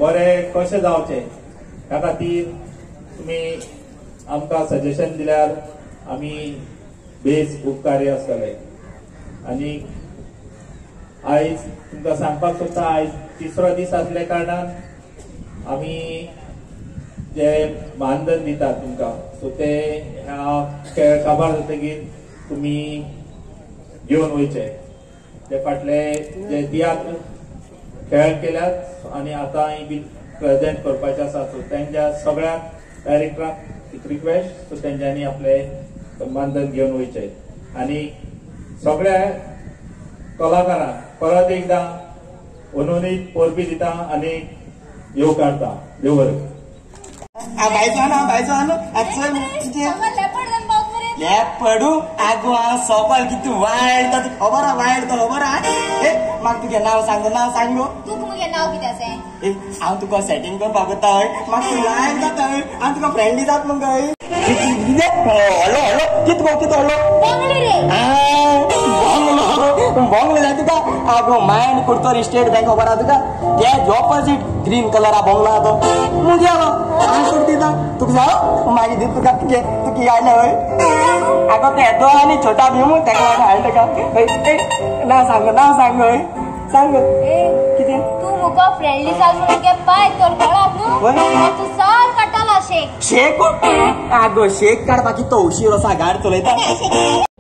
बरें कशें जावचें ह्या खातीर तुमी आमकां सजेशन दिल्यार आमी बेस उपकारी आसतले. आनी आयज तुमकां सांगपाक सोदता, आयज तिसरो दीस आसले कारणान आमी जे मानधन दितात तुमकां, सो ते ह्या खेळ काबार जातकीर तुमी घेवन वयचे. ते फाटले जे तियात्र खेळ केल्यात आनी आतां बी प्रेजेंट करपाचे आसा, सो तेंच्या सगळ्या डायरेक्टराक एक रिक्वेस्ट, सो तेंच्यांनी आपले मानधन घेवन वयचे. आनी सगळ्या कलाकारांक परत एकदां अनुनीत परबी दिता आनी येव काडता. देव बरें. पडू आगो सवाल किती वायड खबर वायड खबर म्हाका तुगे नाव सांग गो. तुगे नाव कितें आसा? हांव तुका सेटिंग करपाक वता म्हाका वायड जाता हांव तुका फ्रेंडली जात मग हलो हलो कित बंगले जाय तुका आगो मायंड कुर्तो स्टेट बँक खबर आहा तुका तेज ऑपोजीट ग्रीन कलर हा बंगलो आहा तो मुगे आलो हांव कुर्ती दिता तुका जाओ मागीर दिता तुका तुगे तुकी आयले हय आगो ते येतो आनी छोटा भीम तेका हाडटा ताका नाव सांग हय सांग कितें तू मुको फ्रेंडली जाल म्हणून के पाय तोर कळात न्हू तू साल काटाला शेक आगो शेक काडपाक तवशीर असा गाड चलयता.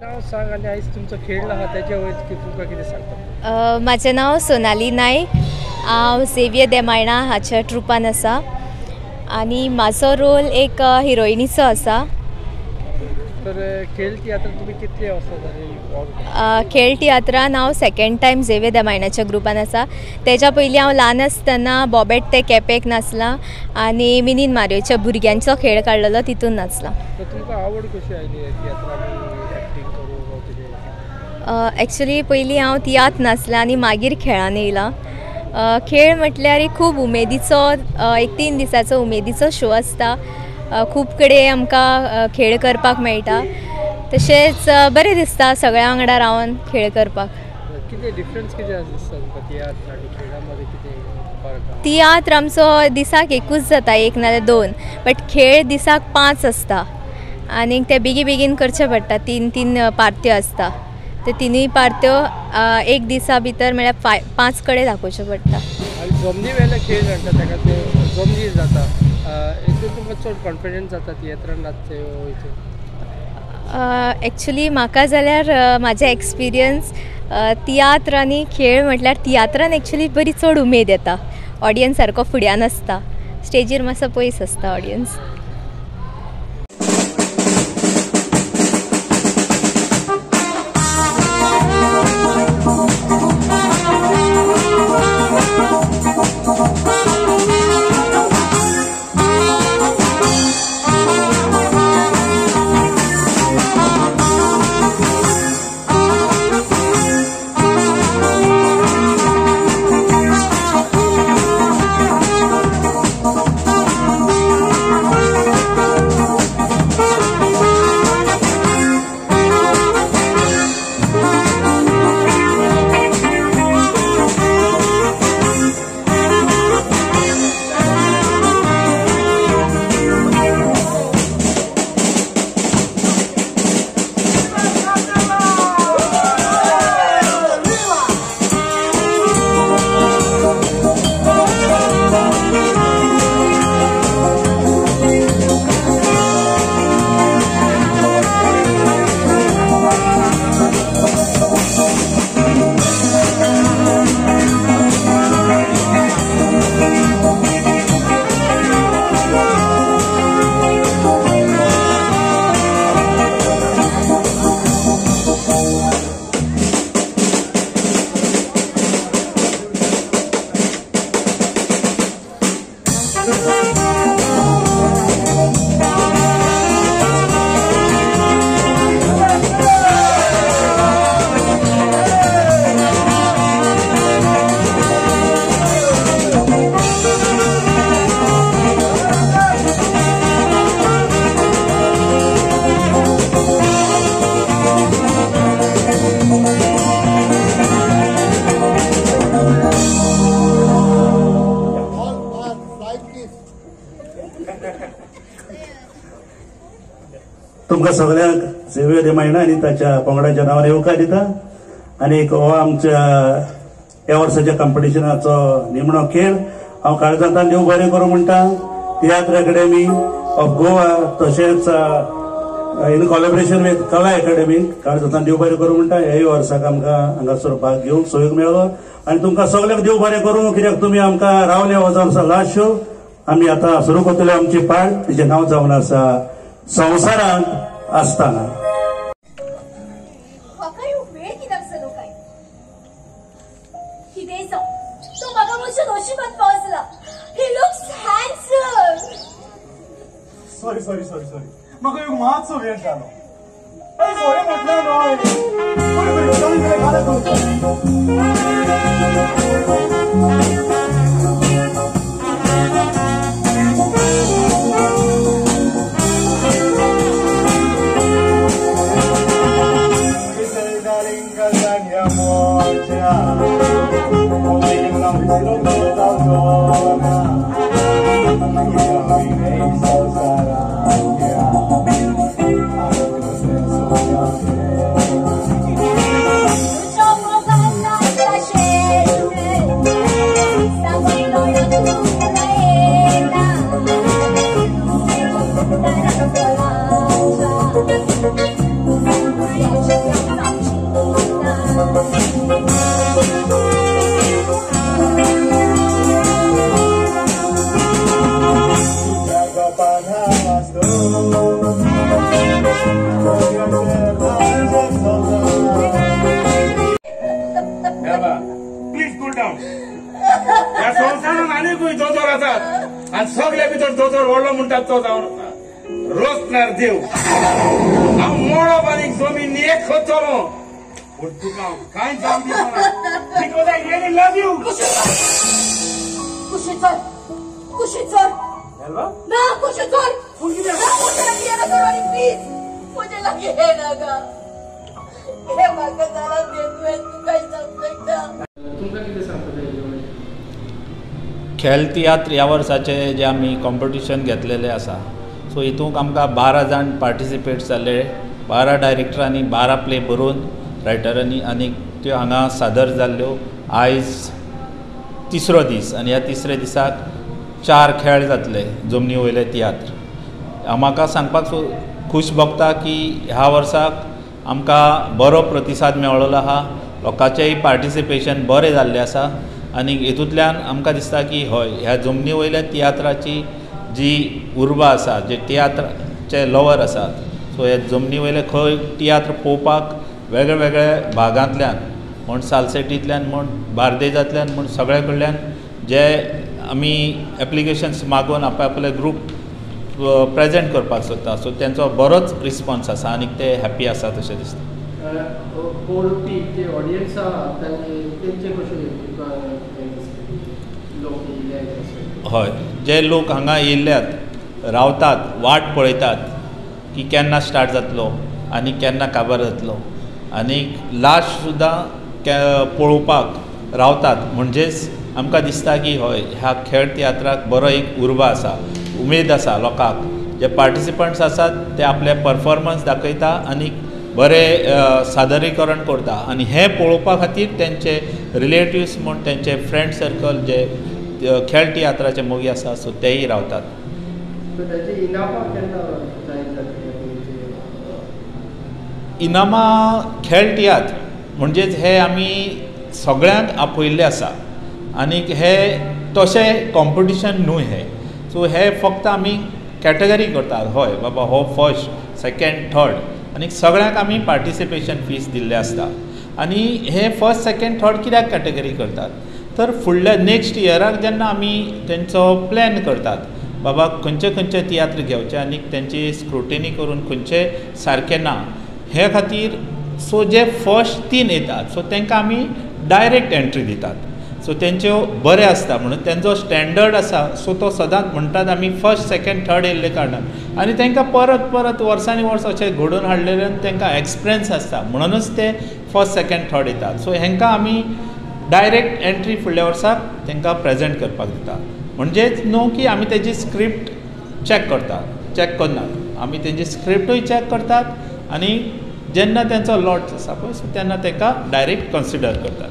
नाव सांग आनी आयज तुमचो खेळ आहा तेजे वयर तुमकां कितें सांगता? म्हाजें नाव सोनाली नायक. हांव झेवियर देमायणा हाच्या ट्रुपान आसा आनी म्हाजो रोल एक हिरोइनीचो आसा. तर खेळ तियात्रान तुमी कितले वर्सां जाली? खेळ तियात्रान हांव सेकंड टायम झेवियर देमायणाच्या ग्रुपान आसा. तेच्या पयलीं हांव ल्हान आसतना बॉबेट ते केपेक नाचलां आनी मिनीन मारियोच्या भुरग्यांचो खेळ काडलेलो तितून नाचलां. तुमकां आवड कशी आयली तियात्रान एक्टींग करूंक कितें? एक्चुली पयलीं हांव तियात्र नाचलां आनी मागीर खेळान येयलां. खेळ म्हटल्यार खूब उमेदीचो एक 3 दिसाचो उमेदीचो शो आसता. खूब कडेन आमकां खेळ करपाक मेळटा. तशेंच बरें दिसता सगळ्या वांगडा रावन खेळ करपाक. कितें डिफरन्स कितें दिसता तियात्र आनी खेळा मदीं कितें फरक? तियात्र आमचो दिसाक एकूच जाता, एक नाल्यार 2, बट खेळ दिसाक 5 आसता आनी ते बेगीन करचे पडटा. 3 पार्ट्यो आसता. ते 3 पार्ट्यो एक दिसा भितर म्हळ्यार 5 कडेन दाखोवचे पडटा. आनी जमनी वेले खेळ म्हणटा ताका ते जमनी जाता हेतून तुमकां चड कॉन्फिडन्स जाता तियात्रान नाचचे वयचे? एक्चुली म्हाका जाल्यार म्हाजे एक्सपिरियन्स तियात्र आनी खेळ म्हटल्यार तियात्रान एक्चुली बरी चड उमेद येता. ऑडियन्स सारको फुड्यान आसता, स्टेजीर मातसो पयस आसता ऑडियन्स. तुमकां सगळ्यांक सेव्हियर रिमायना आनी ताच्या पंगडाच्या नांवान येवकार दिता आनी हो आमच्या ह्या वर्साच्या कॉम्पिटिशनाचो निमणो खेळ हांव काळजांतल्यान देव बरें करूं म्हणटा तियात्र अकॅडमी ऑफ गोवा तशेंच इन कॉलॅबरेशन विथ कला अकॅडमी काळजांतल्यान देव बरें करूं म्हणटा ह्याय वर्साक आमकां हांगासर भाग घेवंक सोयीक मेळ्ळो आनी तुमकां सगळ्यांक देव बरें करूं कित्याक तुमी आमकां रावले हो जावन आसा लास्ट शो आमी आतां सुरू करतले आमची पार्ट तिचें नांव जावन आसा संवसारांत आसतना. म्हाका ह्यो वेळ कित्याक जालो काय कितें जावं तो म्हाका म्हज्या नशिबांत पावसला. He looks handsome. Sorry sorry sorry sorry म्हाका एक मातसो वेळ जालो. सॉरी म्हटलें न्हय. बरें बरें चल कितें घालत प्लीज कूल डाऊन. ह्या संवसारान आनीकूय दोतोर आसात आनी सगळे भितर दोतोर व्हडलो म्हणटात तो जावन रोखणार देव. हांव मोडो बारीक जमीन एक खतलो पूण तुका हांव कांय जावंक दिना. Because I really love you. कुशी चल कुशी चल ना कुशी चल प्लीज मुझे लगे हे नागा हे म्हाका जरा देतोय तू काय सांगता. तुमकां कितें सांगता खेळ तियात्र ह्या वर्साचे जे आमी कॉम्पिटिशन घेतलेले आसा सो हितूंक आमकां 12 जाण पार्टिसिपेट जाल्ले. 12 डायरेक्टरांनी 12 प्ले बरोवन रायटरांनी आनी त्यो हांगा सादर जाल्ल्यो. आयज तिसरो दीस आनी ह्या तिसऱ्या दिसाक 4 खेळ जातले जमनी वयले तियात्र. म्हाका सांगपाक खूश भोगता की ह्या वर्साक आमकां बरो प्रतिसाद मेळ्ळो आहा. लोकांचेंय पार्टिसिपेशन बरें जाल्लें आसा आनी हेतूंतल्यान आमकां दिसता की हय ह्या जमनी वयल्या तियात्राची जी उर्बा आसा जे तियात्राचे लवर आसात सो हे जमनी वयले खंय तियात्र पळोवपाक वेगळे वेगळे भागांतल्यान म्हण सालसेटींतल्यान म्हण बार्देजांतल्यान म्हण सगळे कडल्यान जे आमी एप्लिकेशन्स मागून आपले ग्रूप प्रेजेंट करपाक सोदता सो तेंचो बरोच रिस्पॉन्स आसा आनी ते हॅप्पी आसा तशें दिसता. पळोवपी जे ऑडियन्स आसा तेंचे कशें लोक येयले. हय जे लोक हांगा येयल्यात रावतात वाट पळयतात की केन्ना स्टार्ट जातलो आनी केन्ना काबार जातलो आनी लास्ट सुद्दां पळोवपाक रावतात म्हणजेच आमकां दिसता की हय ह्या खेळ तियात्राक बरो एक उर्बा आसा उमेद आसा लोकांक. जे पार्टिसिपंट्स आसात ते आपले परफॉर्मन्स दाखयता आनी बरें सादरीकरण करता आनी हें पळोवपा खातीर तेंचे रिलेटिव्स म्हण तेंचे फ्रेंड सर्कल जे खेळ तियात्राचे मोगी आसा सो तेय रावतात. इनामां खेळ तियात्र म्हणजेच हे आमी सगळ्यांक आपयल्ले आसा आनीक हे तशें कॉम्पिटिशन न्हू हे सो हे फक्त आमी कॅटेगरी करतात. हय बाबा हो फर्स्ट सेकंड थर्ड आनी सगळ्यांक आमी पार्टिसिपेशन फीस दिल्ले आसता आनी हे फर्स्ट सेकंड थर्ड कित्याक कॅटेगरी करतात तर फुडल्या नेक्स्ट इयराक जेन्ना आमी तेंचो प्लॅन करतात बाबा खंयचे खंयचे तियात्र घेवचे आनी तेंची स्क्रुटिनी करून खंयचे सारके ना हे खातीर सो जे फर्स्ट 3 येतात सो तांकां आमी डायरेक्ट एंट्री दितात. सो तेंच्यो बरें आसता म्हणून तेंचो स्टँडर्ड आसा सो तो सदांच म्हणटात आमी फर्स्ट सेकंड थर्ड येयल्ले कारणान आनी तांकां परत परत वर्सांनी वर्स अशें घडोवन हाडलेल्यान तांकां एक्सपिरियन्स आसता म्हणूनच ते फर्स्ट सेकंड थर्ड येतात. सो हांकां आमी डायरेक्ट एंट्री फुडल्या वर्साक तांकां प्रेजेंट करपाक दिता. म्हणजेच न्हू की आमी तेजी स्क्रिप्ट चॅक करतात, चॅक करनात. आमी तेंची स्क्रिप्टूय चॅक करतात आनी जेन्ना तेंचो लॉट आसा पळय सो तेन्ना ताका डायरेक्ट कन्सिडर करतात.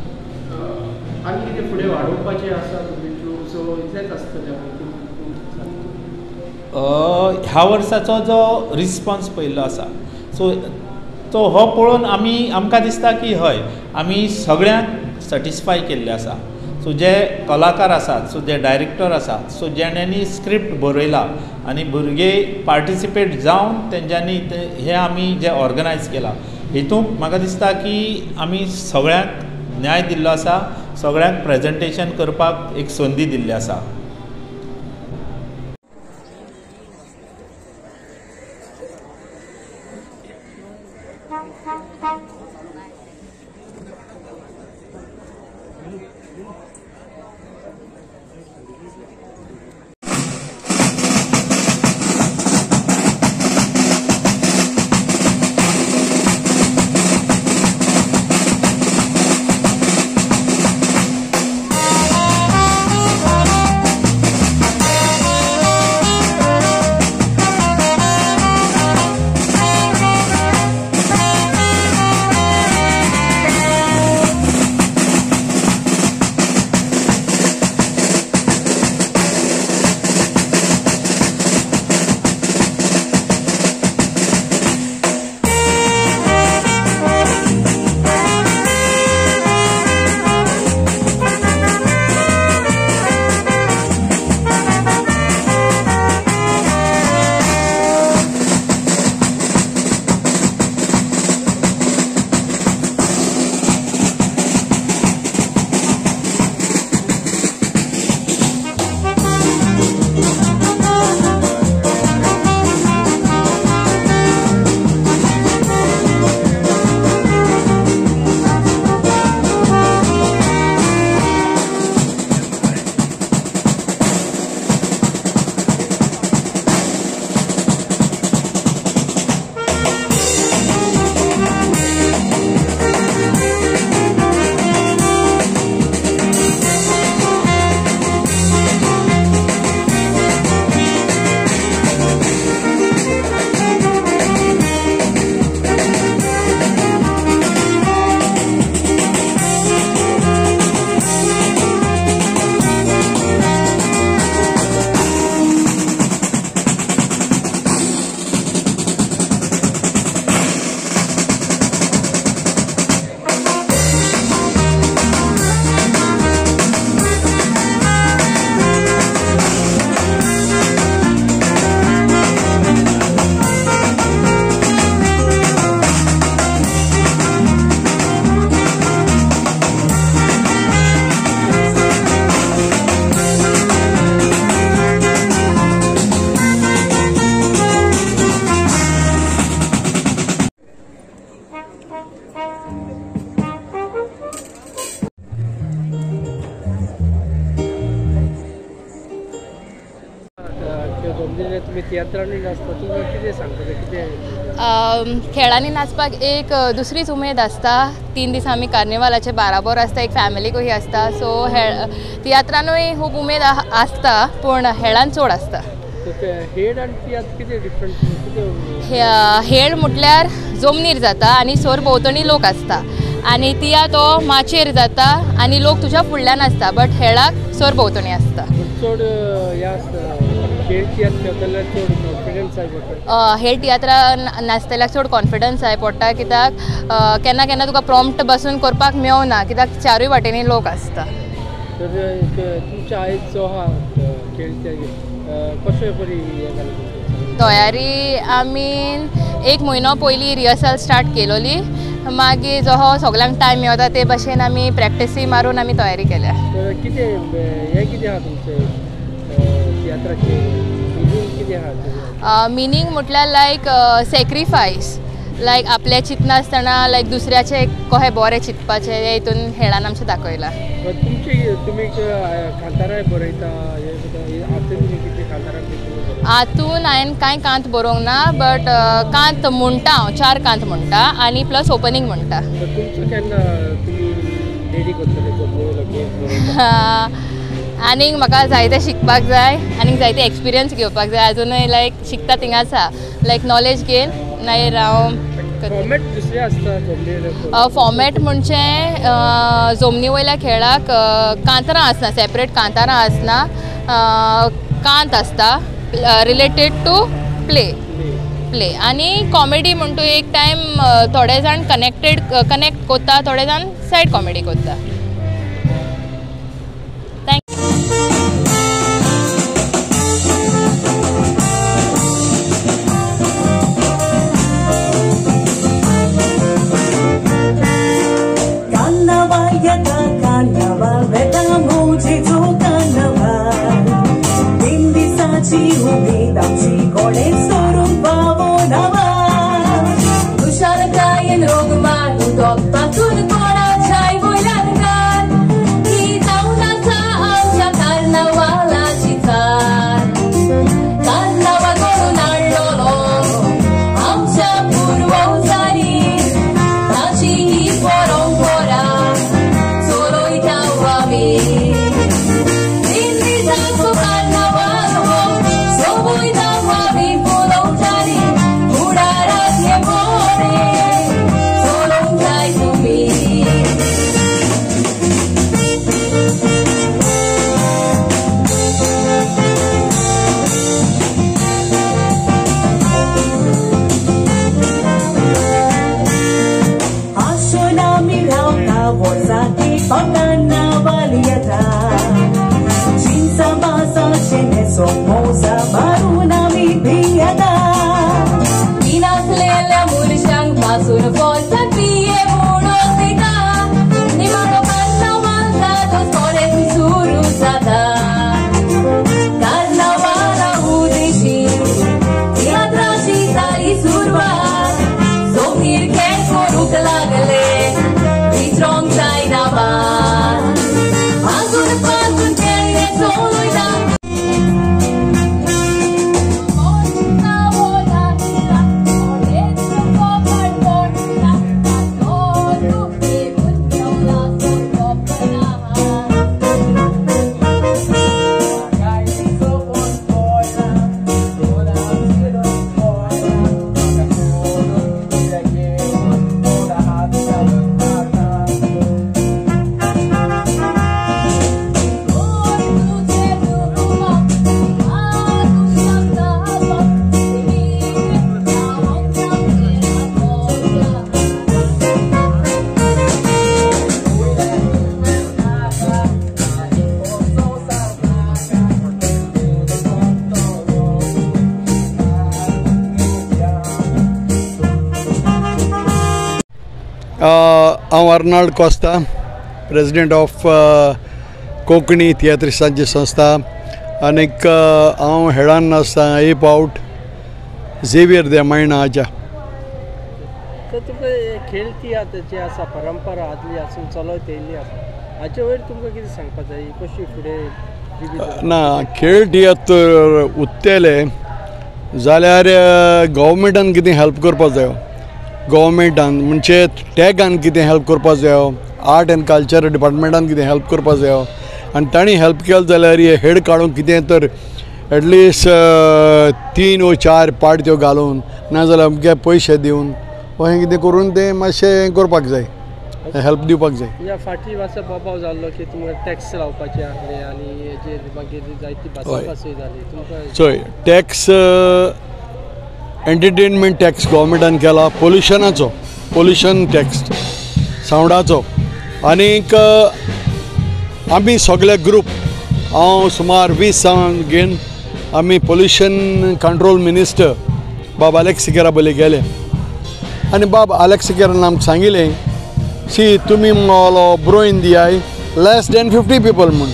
आनी कितें फुडें वाडोवपाचें आसा सो इतलेंच आसतलें. ह्या वर्साचो जो रिस्पॉन्स पयल्लो आसा सो तो हो पळोवन आमकां दिसता की हय आमी सगळ्यांक सॅटिस्फाय केल्ले आसा. सो जे कलाकार आसात, सो जे डायरेक्टर आसात, सो जेण्यांनी स्क्रिप्ट बरयला आनी भुरगे पार्टिसिपेट जावन तेंच्यांनी हे आमी जे ऑर्गनायज केला हितूंक म्हाका दिसता की आमी सगळ्यांक न्याय दिल्लो आसा, सगळ्यांक प्रेजेंटेशन करपाक एक संदी दिल्ली आसा. तुम्ही तियात्रांनी नाचता तुमकां कितें सांगता कितें खेळांनी नाचपाक एक दुसरीच उमेद आसता. 3 दीस आमी कार्निवालाचे बाराबर आसता, एक फॅमिलीकूय आसता. सो तियात्रानूय खूब उमेद आसता पूण हेळान चड आसता. हेळ आनी तियात्र कितें डिफरंट? हेळ म्हटल्यार जमनीर जाता आनी सोर भोंवतणी लोक आसता आनी तियात्र तो माचयेर जाता आनी लोक तुज्या फुडल्यान आसता बट हेळाक सोर भोंवतणी आसता. चड हें आसता हेळ तियात्र चड कॉन्फिडन्स जाय पडटा. हेळ तियात्रान नाचतल्याक चड कॉन्फिडन्स जाय पडटा कित्याक केन्ना केन्ना तुका प्रॉम्प्ट बसून करपाक मेळना कित्याक चारूय वाटेनी लोक आसता. तर तुमच्या आयज जो आहा खेळ कशें बरी तयारी आमी 1 म्हयनो पयलीं रिहर्सल स्टार्ट केलोली मागीर जो हो सगळ्यांक टायम मेळटा ते भशेन आमी प्रॅक्टिसी मारून आमी तयारी केल्या. कितें हें कितें आहा तुमचें तियात्राचें मिनींग कितें आहा? मिनींग म्हटल्यार लायक सॅक्रिफायस लायक आपलें चिंतनासतना लायक दुसऱ्याचें कशें बरें चिंतपाचें हें हितून हेळान आमचें दाखयलां. तुमी कांताराय बरयता हातून हांवें कांय कांत बरोवंक ना बट कांत म्हणटा हांव 4 कांत म्हणटा आनी प्लस ओपनिंग म्हणटा. आनीक म्हाका जायते शिकपाक जाय आनीक जायते एक्सपिरियन्स घेवपाक जाय अजुनूय लायक शिकता थिंग आसा लायक नॉलेज गेन मागीर हांव फॉर्मेट दुसरे आसता फॉर्मेट म्हणजे जमनी वयल्या खेळाक कांतारां आसना सेपरेट कांतारां आसना कांत आसता रिलेटेड टू प्ले आनी कॉमेडी म्हणटू एक टायम थोडे जाण कनेक्ट करता थोडे जाण सायड कॉमेडी करता हांव अर्नाल्ड कोस्ता प्रेसिडेंट ऑफ कोंकणी थिएट्रिस्टांची संस्था आनीक हांव हेडान आसता ए पावट झेवियर दे मायणा हाच्या तर तुमकां खेळ तियात्राची आसा परंपरा आदली आसून चलत येयल्ली आसा हाचे वयर तुमकां कितें सांगपाक जाय कशी फुडें ना खेळ तियात्र उत्तेले जाल्यार गव्हर्मेंटान कितें हेल्प करपाक जायो गव्हर्मेंटान म्हणजे टॅगान कितें हेल्प करपाक जायो आर्ट एंड कल्चर डिपार्टमेंटान कितें हेल्प करपाक जायो आनी तांणी हेल्प केलें जाल्यार हे हेड काडूंक कितें तर एटलिस्ट 3 वा 4 पार्ट्यो घालून नाजाल्यार अमके पयशे दिवन अशें कितें करून तें मातशें हें करपाक जाय हेल्प दिवपाक जाय. फाटी मातसो प्रभाव जाल्लो की तुमकां टॅक्स लावपाचे आसले आनी हेजेर मागीर जायती भासाभासूय जाली तुमकां चोय टॅक्स एंटरटेनमेंट टॅक्स गव्हर्मेंटान केला पोल्युशन टॅक्स सावंडाचो आनीक आमी सगळे ग्रूप हांव सुमार 20 घेवन आमी पोल्युशन कंट्रोल मिनिस्टर बाब अलेक्सिकेरा बले गेले आनी बाब अलेक्सिकेरान आमकां सांगिल्लें सी तुमी मोलो ब्रोइन दियाय लेस देन 50 पीपल म्हूण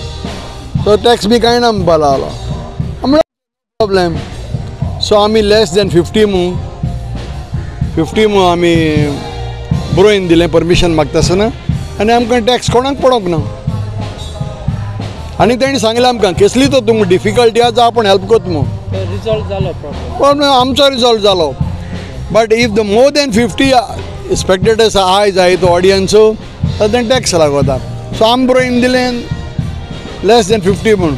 सो टॅक्स बी कांय ना म्हणपा लागलो प्रॉब्लेम सो आमी लेस देन 50 म्हणून आमी ब्रोइन दिलें परमिशन मागता आसतना आनी आमकां टॅक्स कोणाक पडोंक ना आनी तांणी सांगलें आमकां कसली तो तुमकां डिफिकल्टी आसा आपूण हेल्प करता म्हणून रिजॉल्व जालो प्रॉब्लेम आमचो रिजॉल्व जालो but if the more than 50 spectators आहाय जाय तो ऑडियन्सो देन टॅक्स लागता सो आमी ब्रोइन दिलें लेस देन 50 म्हणून.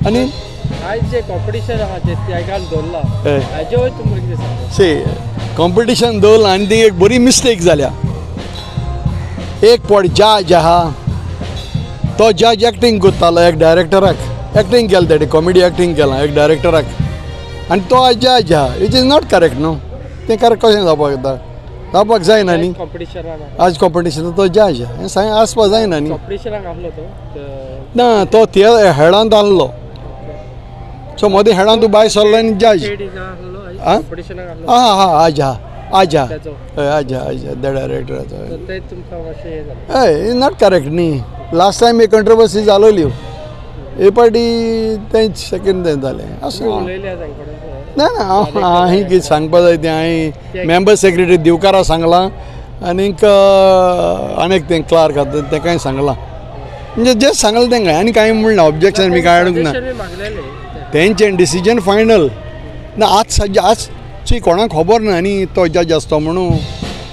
आनी आयज जे कॉम्पिटिशन आहा जे त्यागान दवरला हाजे वयर तुमकां कितें सांगता? से कॉम्पिटिशन दवरला आनी ती एक बरी मिस्टेक जाल्या. एक पॉट जज आहा तो जज एक्टींग करतालो एक डायरेक्टराक एक्टींग केलें तेणी कॉमेडी एक्टींग केलां एक डायरेक्टराक आनी तो आज जज आहा इट इज नॉट करेक्ट न्हू. तें करेक्ट कशें जावपाक येता जावपाक जायना न्ही. आज कॉम्पिटिशन तो जज हें आसपा जायना न्ही. कॉम्पिटिशनाक आहलो तो ना तो ते हेडांत आहलो सो मदीं हेडांत तूं भायर सरलो आनी जज आज त्या डायरेक्टराचो हय नॉट करेक्ट न्ही. लास्ट टायम एक कंट्रोवर्सी जालोली हे पाटी तें सेकेंड तें जालें असो ना ना हांवें कितें सांगपा जाय तें हांवें मेंबर सेक्रेटरी दिवकारा सांगलां आनीक आनीक तें क्लार्क आसा तेकाय सांगलां म्हणजे जे सांगलें तेंकां आनी कांय म्हणना ऑब्जेक्शन बी कांय हाडूंक ना. तेंचें डिसिजन फायनल ना. आज ची कोणाक खबर ना न्ही तो जज आसतो म्हणून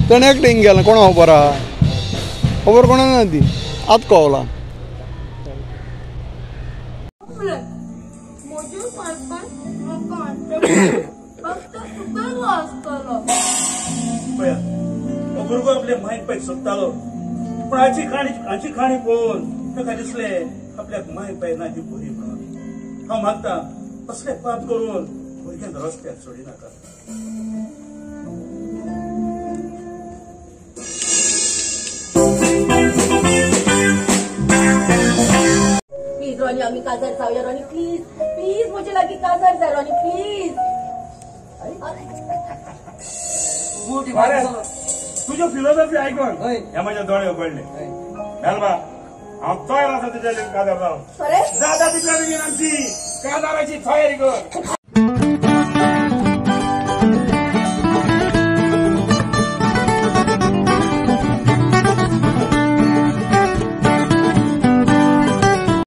तेणें एक्टींग केलां कोणा खबर आहा खबर कोणाक ना ती आतां कळलां. भुरगो आपले मायक पायक सोदतालो पूण हाची खाणी पळोवन ताका दिसलें आपल्याक मायक पाय ना ती बरी म्हणून. हांव मागतां असले पाप करून भुरग्यांक रस्त्यार सोडिनाका. प्लीज रॉनी आम्ही काजार जाऊया रॉनी प्लीज प्लीज मुझे लागी काजार जा रॉनी प्लीज. तुझ्यो फिलॉसॉफी आयकून हे माझ्या दोळे पडले मेलबा हांव तयार आसा तुज्या काजार जावन जाता तितल्या बेगीन आमची काजाराची तयारी कर.